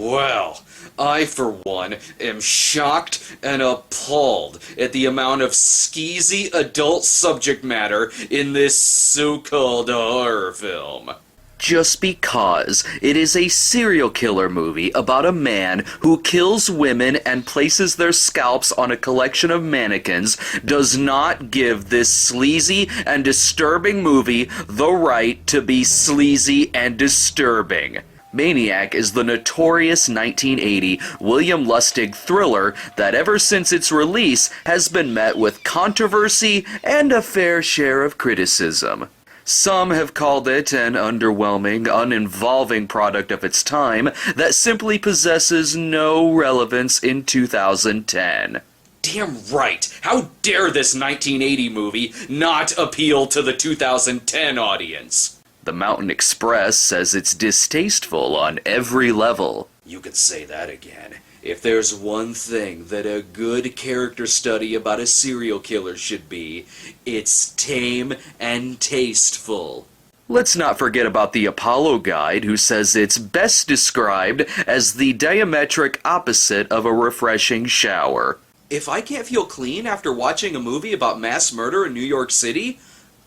Well, I, for one, am shocked and appalled at the amount of skeezy adult subject matter in this so-called horror film. Just because it is a serial killer movie about a man who kills women and places their scalps on a collection of mannequins does not give this sleazy and disturbing movie the right to be sleazy and disturbing. Maniac is the notorious 1980 William Lustig thriller that ever since its release has been met with controversy and a fair share of criticism. Some have called it an underwhelming, uninvolving product of its time that simply possesses no relevance in 2010. Damn right! How dare this 1980 movie not appeal to the 2010 audience? The Mountain Express says it's distasteful on every level. You could say that again. If there's one thing that a good character study about a serial killer should be, it's tame and tasteful. Let's not forget about the Apollo Guide, who says it's best described as the diametric opposite of a refreshing shower. If I can't feel clean after watching a movie about mass murder in New York City,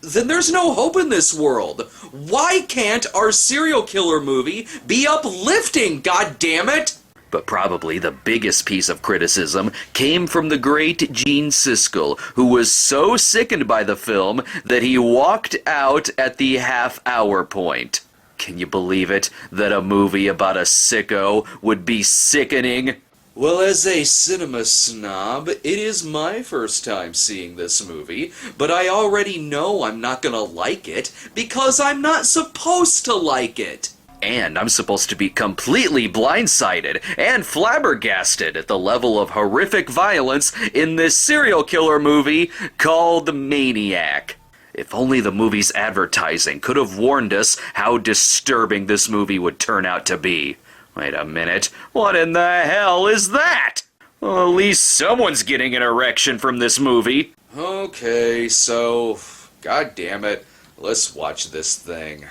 then there's no hope in this world. Why can't our serial killer movie be uplifting, goddammit? But probably the biggest piece of criticism came from the great Gene Siskel, who was so sickened by the film that he walked out at the half-hour point. Can you believe it, that a movie about a sicko would be sickening? Well, as a cinema snob, it is my first time seeing this movie, but I already know I'm not gonna like it because I'm not supposed to like it. And I'm supposed to be completely blindsided and flabbergasted at the level of horrific violence in this serial killer movie called Maniac. If only the movie's advertising could have warned us how disturbing this movie would turn out to be. Wait a minute, what in the hell is that? Well, at least someone's getting an erection from this movie. Okay, so, god damn it, let's watch this thing.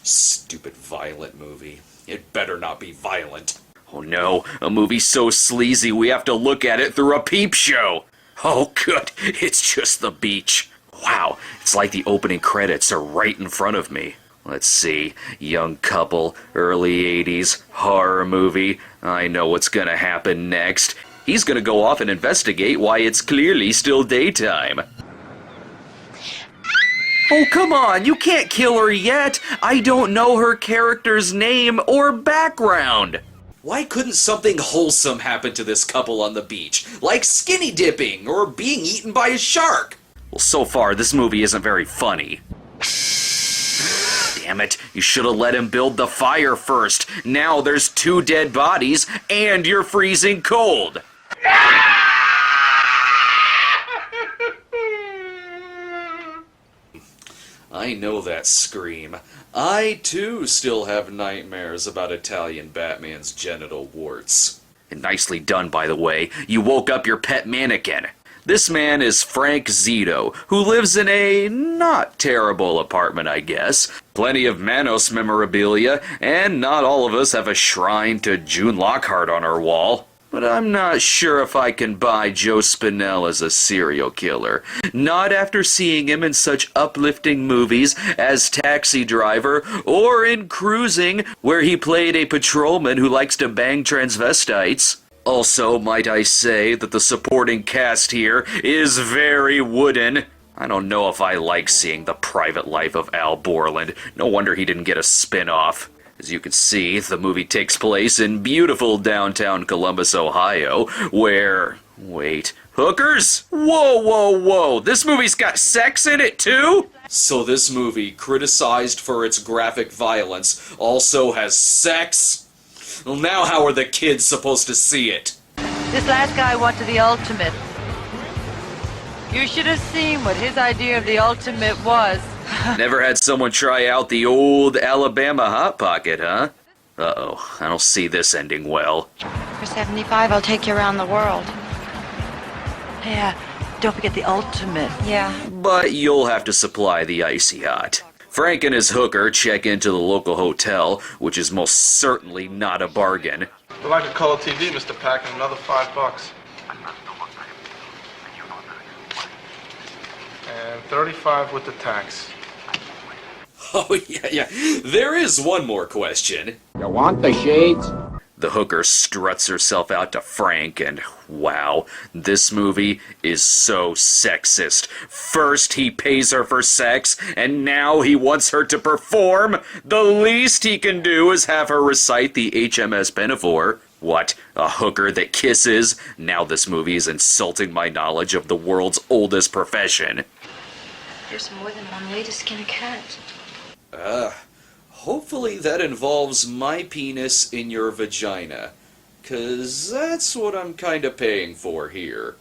Stupid violent movie. It better not be violent. Oh no, a movie so sleazy we have to look at it through a peep show. Oh good, it's just the beach. Wow, it's like the opening credits are right in front of me. Let's see, young couple, early 80s, horror movie. I know what's gonna happen next. He's gonna go off and investigate why it's clearly still daytime. Oh, come on, you can't kill her yet! I don't know her character's name or background! Why couldn't something wholesome happen to this couple on the beach? Like skinny dipping or being eaten by a shark? Well, so far, this movie isn't very funny. Damn it, you should have let him build the fire first. Now there's 2 dead bodies, and you're freezing cold. I know that scream. I, too, still have nightmares about Italian Batman's genital warts. And nicely done, by the way. You woke up your pet mannequin. This man is Frank Zito, who lives in a not terrible apartment, I guess. Plenty of Manos memorabilia, and not all of us have a shrine to June Lockhart on our wall. But I'm not sure if I can buy Joe Spinell as a serial killer. Not after seeing him in such uplifting movies as Taxi Driver or in Cruising, where he played a patrolman who likes to bang transvestites. Also, might I say that the supporting cast here is very wooden. I don't know if I like seeing the private life of Al Borland. No wonder he didn't get a spin-off. As you can see, the movie takes place in beautiful downtown Columbus, Ohio, where... wait, hookers? Whoa, whoa, whoa, this movie's got sex in it too? So this movie, criticized for its graphic violence, also has sex? Well, now how are the kids supposed to see it? This last guy wanted the ultimate. You should have seen what his idea of the ultimate was. Never had someone try out the old Alabama Hot Pocket, huh? Uh-oh, I don't see this ending well. For 75, I'll take you around the world. Yeah, don't forget the ultimate. Yeah. But you'll have to supply the icy hot. Frank and his hooker check into the local hotel, which is most certainly not a bargain. We'd like a color TV, Mr. Pack, and another $5. And 35 with the tax. Oh, yeah. There is one more question. You want the shades? The hooker struts herself out to Frank, and wow, this movie is so sexist. First he pays her for sex, and now he wants her to perform. The least he can do is have her recite the HMS Pinafore. What, a hooker that kisses? Now this movie is insulting my knowledge of the world's oldest profession. There's more than one way to skin a cat. Hopefully that involves my penis in your vagina. 'Cause that's what I'm kinda paying for here.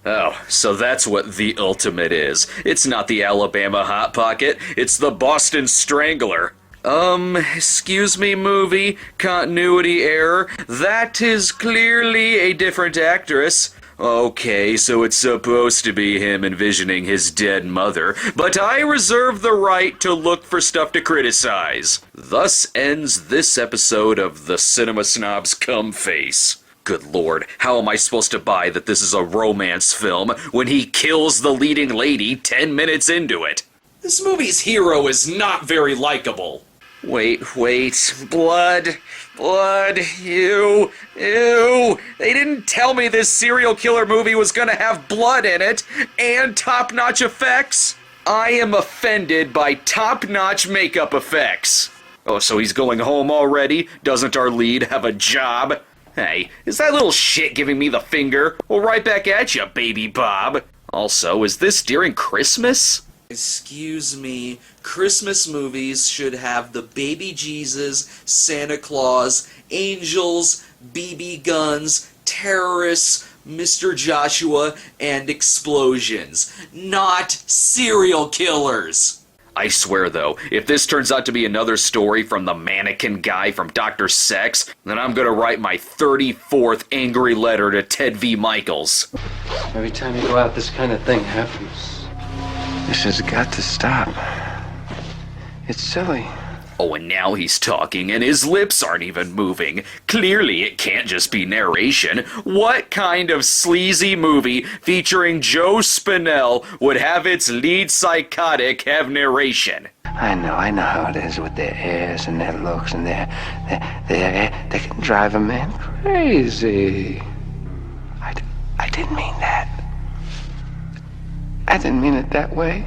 Oh, so that's what the ultimate is. It's not the Alabama Hot Pocket, it's the Boston Strangler. Excuse me, movie, continuity error. That is clearly a different actress. Okay, so it's supposed to be him envisioning his dead mother, but I reserve the right to look for stuff to criticize. Thus ends this episode of the Cinema Snob's Cum Face. Good lord, how am I supposed to buy that this is a romance film when he kills the leading lady 10 minutes into it? This movie's hero is not very likable. Wait, blood, ew. They didn't tell me this serial killer movie was gonna have blood in it, and top-notch effects. I am offended by top-notch makeup effects. Oh, so he's going home already? Doesn't our lead have a job? Hey, is that little shit giving me the finger? Well, right back at you, baby Bob. Also, is this during Christmas? Excuse me, Christmas movies should have the baby Jesus, Santa Claus, angels, BB guns, terrorists, Mr. Joshua, and explosions, not serial killers. I swear though, if this turns out to be another story from the mannequin guy from Dr. Sex, then I'm gonna write my 34th angry letter to Ted V. Michaels. Every time you go out, this kind of thing happens. This has got to stop. It's silly. Oh, and now he's talking, and his lips aren't even moving. Clearly, it can't just be narration. What kind of sleazy movie featuring Joe Spinell would have its lead psychotic have narration? I know how it is with their airs and their looks and they can drive a man crazy. I didn't mean that. I didn't mean it that way.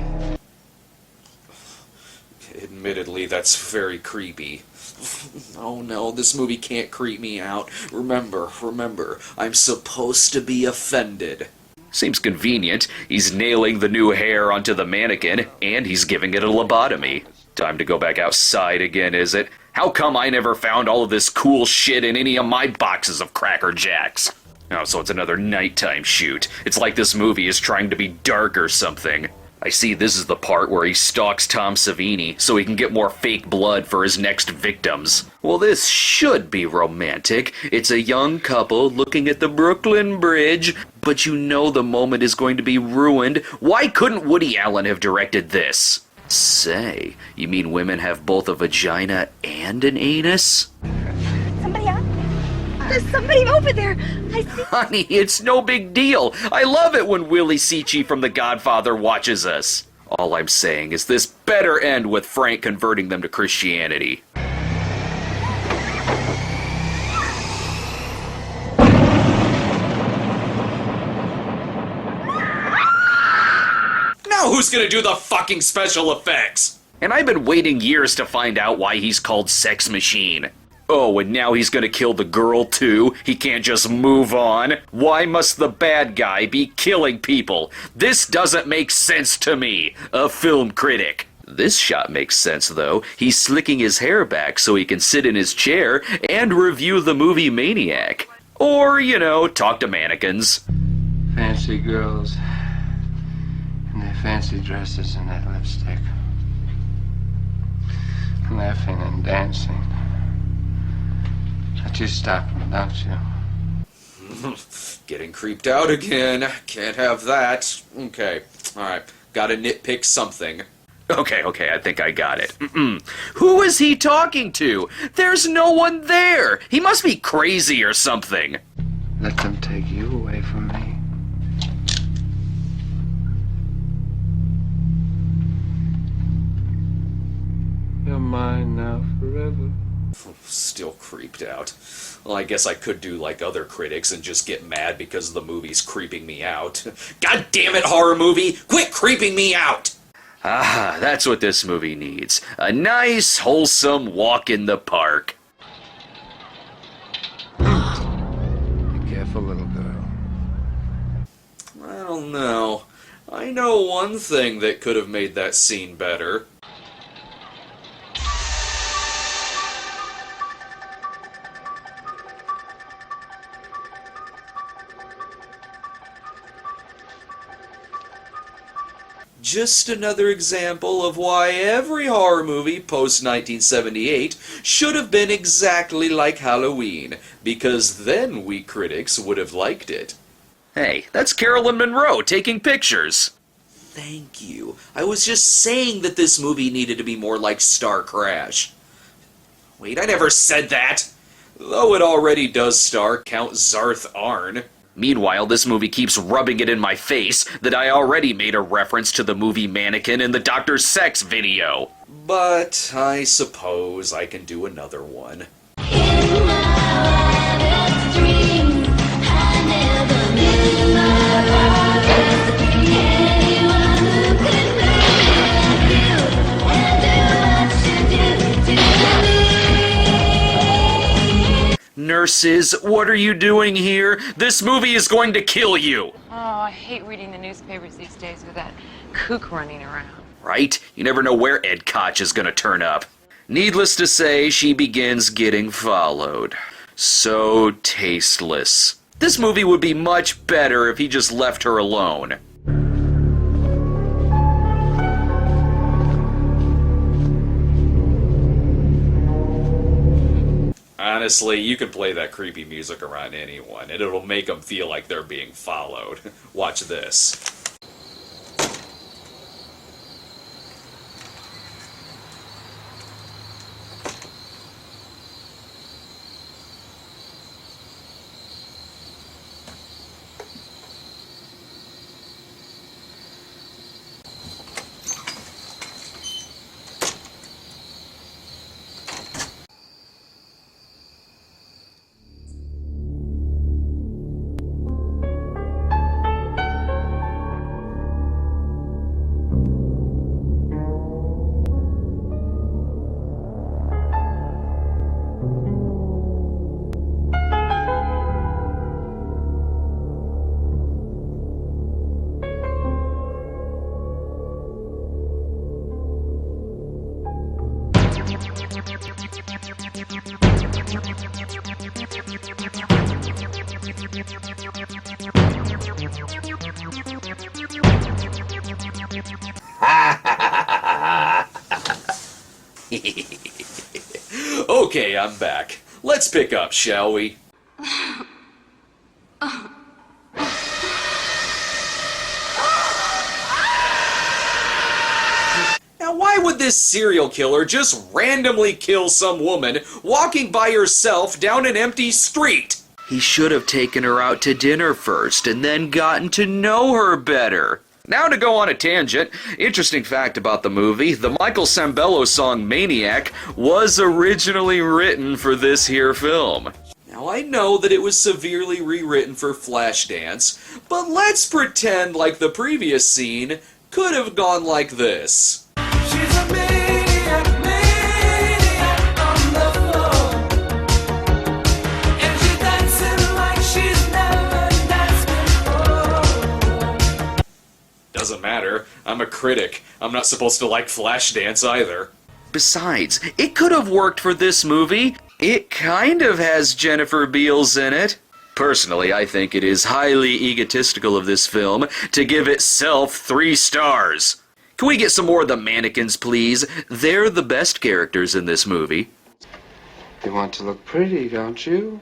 Admittedly, that's very creepy. Oh no, this movie can't creep me out. Remember, I'm supposed to be offended. Seems convenient. He's nailing the new hair onto the mannequin, and he's giving it a lobotomy. Time to go back outside again, is it? How come I never found all of this cool shit in any of my boxes of Cracker Jacks? Oh, so it's another nighttime shoot. It's like this movie is trying to be dark or something. I see this is the part where he stalks Tom Savini so he can get more fake blood for his next victims. Well, this should be romantic. It's a young couple looking at the Brooklyn Bridge, but you know the moment is going to be ruined. Why couldn't Woody Allen have directed this? Say, you mean women have both a vagina and an anus? Somebody out? There's somebody over there. I see. Honey, it's no big deal. I love it when Willie Seachy from The Godfather watches us. All I'm saying is this better end with Frank converting them to Christianity. Now who's gonna do the fucking special effects? And I've been waiting years to find out why he's called Sex Machine. Oh, and now he's gonna kill the girl too? He can't just move on? Why must the bad guy be killing people? This doesn't make sense to me, a film critic. This shot makes sense, though. He's slicking his hair back so he can sit in his chair and review the movie Maniac. Or, talk to mannequins. Fancy girls in their fancy dresses and that lipstick. Laughing and dancing. But you stop them, don't you? Getting creeped out again. Can't have that. Okay, alright. Gotta nitpick something. Okay, I think I got it. Who is he talking to? There's no one there! He must be crazy or something. Let them take you away from me. You're mine now forever. Still creeped out. Well, I guess I could do like other critics and just get mad because the movie's creeping me out. God damn it, horror movie! Quit creeping me out! Ah, that's what this movie needs. A nice, wholesome walk in the park. Be careful, little girl. I don't know. I know one thing that could have made that scene better. Just another example of why every horror movie post-1978 should have been exactly like Halloween, because then we critics would have liked it. Hey, that's Carolyn Monroe taking pictures. Thank you. I was just saying that this movie needed to be more like Star Crash. Wait, I never said that! Though it already does star Count Zarth Arn. Meanwhile, this movie keeps rubbing it in my face that I already made a reference to the movie Mannequin in the Dr. Sex video. But I suppose I can do another one. Nurses, what are you doing here? This movie is going to kill you! Oh, I hate reading the newspapers these days with that kook running around. Right? You never know where Ed Koch is gonna turn up. Needless to say, she begins getting followed. So tasteless. This movie would be much better if he just left her alone. Honestly, you can play that creepy music around anyone, and it'll make them feel like they're being followed. Watch this. Okay, I'm back. Let's pick up, shall we? Now, why would this serial killer just randomly kill some woman walking by herself down an empty street? He should have taken her out to dinner first and then gotten to know her better. Now to go on a tangent, interesting fact about the movie, the Michael Sambello song Maniac was originally written for this here film. Now, I know that it was severely rewritten for Flashdance, but let's pretend like the previous scene could have gone like this. She's a maniac, maniac on the floor. And she's dancing like she's never danced before. Doesn't matter. matter. I'm a critic. I'm not supposed to like Flashdance either. Besides, it could have worked for this movie. It kind of has Jennifer Beals in it. Personally, I think it is highly egotistical of this film to give itself 3 stars. Can we get some more of the mannequins, please? They're the best characters in this movie. You want to look pretty, don't you?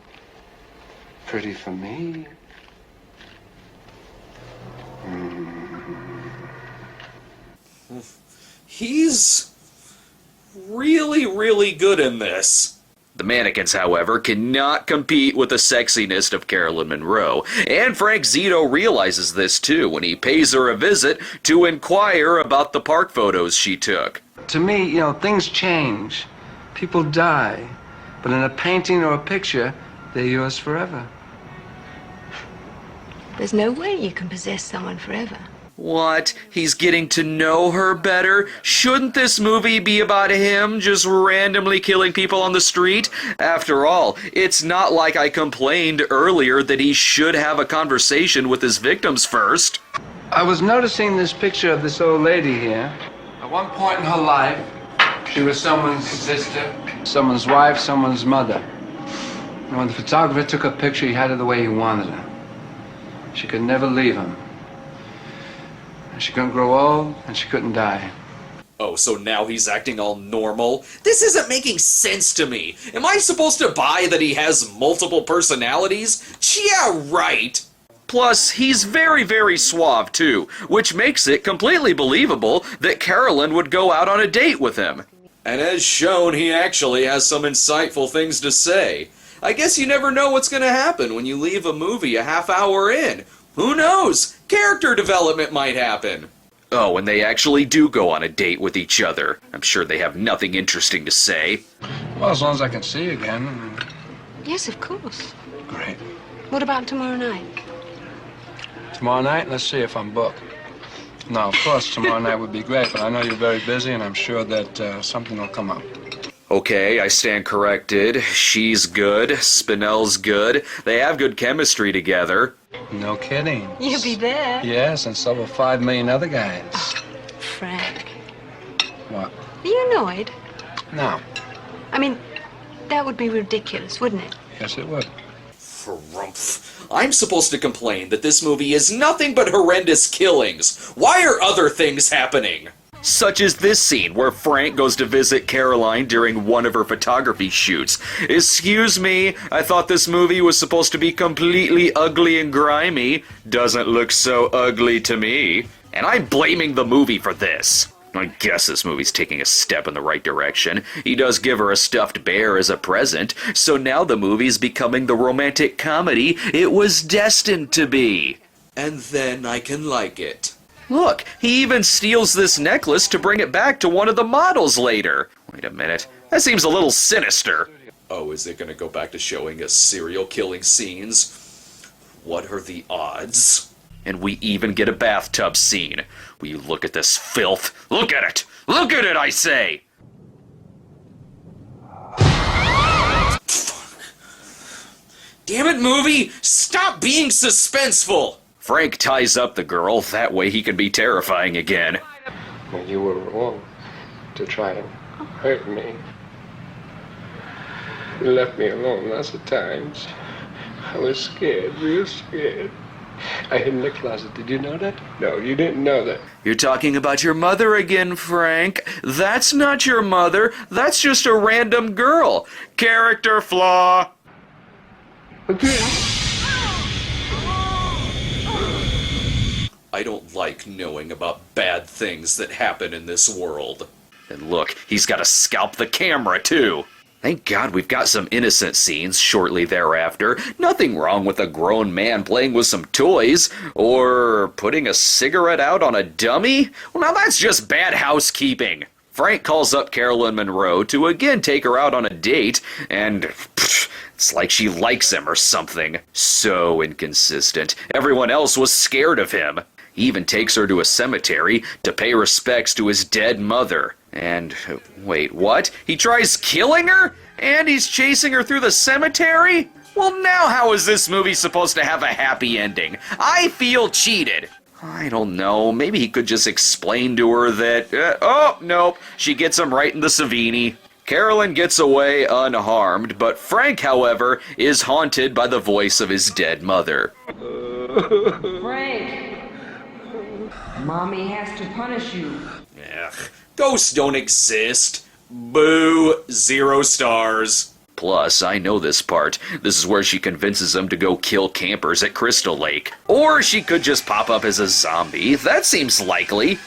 Pretty for me. He's really, really good in this. The mannequins, however, cannot compete with the sexiness of Carolyn Monroe, and Frank Zito realizes this too when he pays her a visit to inquire about the park photos she took. To me, you know, things change. People die. But in a painting or a picture, they're yours forever. There's no way you can possess someone forever. What? He's getting to know her better? Shouldn't this movie be about him just randomly killing people on the street? After all, it's not like I complained earlier that he should have a conversation with his victims first. I was noticing this picture of this old lady here. At one point in her life, she was someone's sister, someone's wife, someone's mother. And when the photographer took a picture, he had her the way he wanted her. She could never leave him. And she couldn't grow old, and she couldn't die. Oh, so now he's acting all normal? This isn't making sense to me. Am I supposed to buy that he has multiple personalities? Yeah, right. Plus, he's very, very suave too, which makes it completely believable that Carolyn would go out on a date with him. And as shown, he actually has some insightful things to say. I guess you never know what's gonna happen when you leave a movie a half hour in. Who knows? Character development might happen. Oh, and they actually do go on a date with each other. I'm sure they have nothing interesting to say. Well, as long as I can see you again. Yes, of course. Great. What about tomorrow night? Tomorrow night, let's see if I'm booked. No, of course, tomorrow night would be great, but I know you're very busy, and I'm sure that something will come up. Okay, I stand corrected. She's good. Spinell's good. They have good chemistry together. No kidding. You'll be there. Yes, and so will 5 million other guys. Frank. What? Are you annoyed? No. I mean, that would be ridiculous, wouldn't it? Yes, it would. Frumph. I'm supposed to complain that this movie is nothing but horrendous killings. Why are other things happening? Such as this scene where Frank goes to visit Caroline during one of her photography shoots. Excuse me, I thought this movie was supposed to be completely ugly and grimy. Doesn't look so ugly to me. And I'm blaming the movie for this. I guess this movie's taking a step in the right direction. He does give her a stuffed bear as a present, so now the movie's becoming the romantic comedy it was destined to be. And then I can like it. Look, he even steals this necklace to bring it back to one of the models later. Wait a minute, that seems a little sinister. Oh, is it gonna go back to showing us serial killing scenes? What are the odds? And we even get a bathtub scene. Will you look at this filth? Look at it! Look at it, I say! Damn it, movie! Stop being suspenseful! Frank ties up the girl, that way he can be terrifying again. Well, you were wrong to try and hurt me. You left me alone lots of times. I was scared, real scared. I hid in the closet. Did you know that? No, you didn't know that. You're talking about your mother again, Frank. That's not your mother. That's just a random girl. Character flaw. Again? I don't like knowing about bad things that happen in this world. And look, he's got to scalp the camera, too. Thank God we've got some innocent scenes shortly thereafter. Nothing wrong with a grown man playing with some toys, or putting a cigarette out on a dummy. Well, now that's just bad housekeeping. Frank calls up Carolyn Monroe to again take her out on a date, and it's like she likes him or something. So inconsistent. Everyone else was scared of him. He even takes her to a cemetery to pay respects to his dead mother. And, wait, what? He tries killing her? And he's chasing her through the cemetery? Well, now how is this movie supposed to have a happy ending? I feel cheated. I don't know, maybe he could just explain to her that, oh, nope, she gets him right in the Savini. Carolyn gets away unharmed, but Frank, however, is haunted by the voice of his dead mother. Frank! Mommy has to punish you. Ugh, ghosts don't exist. Boo, 0 stars. Plus, I know this part. This is where she convinces him to go kill campers at Crystal Lake. Or she could just pop up as a zombie. That seems likely.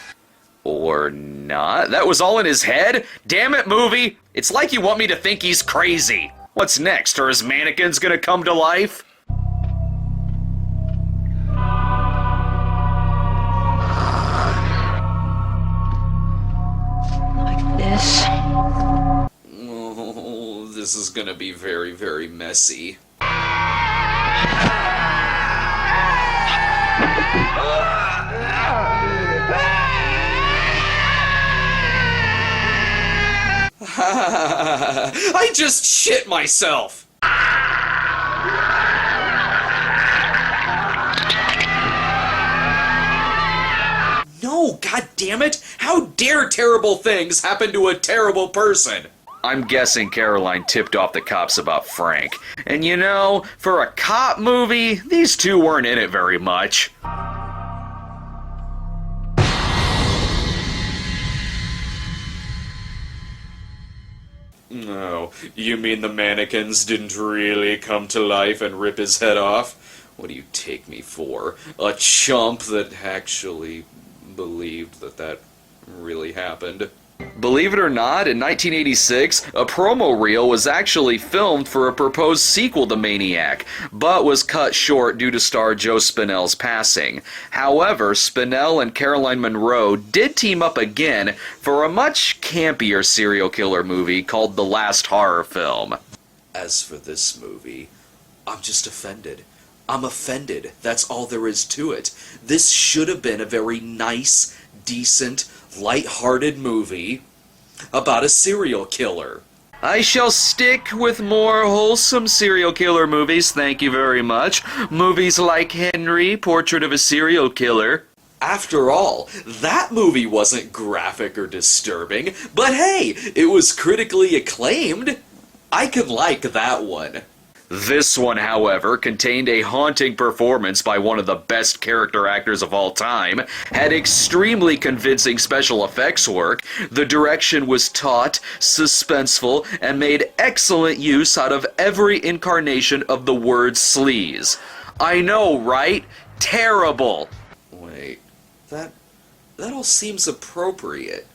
Or not. That was all in his head? Damn it, movie! It's like you want me to think he's crazy. What's next? Are his mannequins gonna come to life? Like this. Oh, this is gonna be very, very messy. I just shit myself! No, god damn it! How dare terrible things happen to a terrible person? I'm guessing Caroline tipped off the cops about Frank. And you know, for a cop movie, these two weren't in it very much. No, you mean the mannequins didn't really come to life and rip his head off? What do you take me for? A chump that actually believed that really happened? Believe it or not, in 1986, a promo reel was actually filmed for a proposed sequel to Maniac, but was cut short due to star Joe Spinell's passing. However, Spinell and Caroline Munro did team up again for a much campier serial killer movie called The Last Horror Film. As for this movie, I'm just offended. I'm offended. That's all there is to it. This should have been a very nice, decent, light-hearted movie about a serial killer. I shall stick with more wholesome serial killer movies, thank you very much. Movies like Henry, Portrait of a Serial Killer. After all, that movie wasn't graphic or disturbing, but hey, it was critically acclaimed. I could like that one. This one, however, contained a haunting performance by one of the best character actors of all time, had extremely convincing special effects work, the direction was taut, suspenseful, and made excellent use out of every incarnation of the word sleaze. I know, right? Terrible! Wait, that all seems appropriate.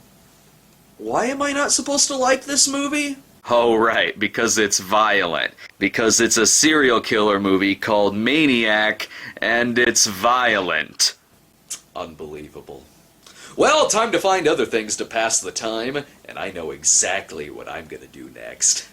Why am I not supposed to like this movie? Oh, right, because it's violent. Because it's a serial killer movie called Maniac, and it's violent. Unbelievable. Well, time to find other things to pass the time, and I know exactly what I'm gonna do next.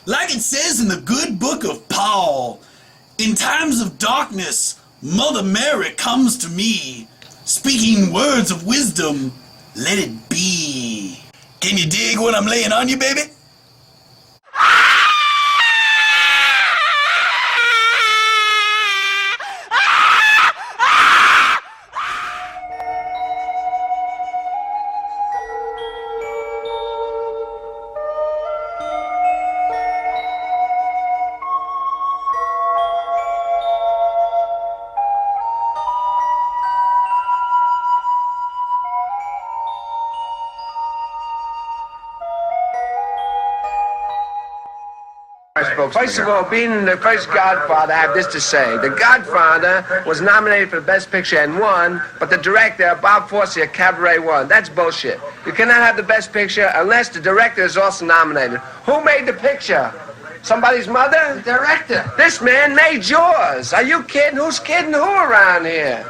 Like it says in the good book of Paul, in times of darkness, Mother Mary comes to me, speaking words of wisdom, let it be. Can you dig what I'm laying on you, baby? spokesman. First of all, being the first Godfather, I have this to say. The Godfather was nominated for the Best Picture and won, but the director, Bob Fosse of Cabaret, won. That's bullshit. You cannot have the Best Picture unless the director is also nominated. Who made the picture? Somebody's mother? The director. This man made yours. Are you kidding? Who's kidding who around here?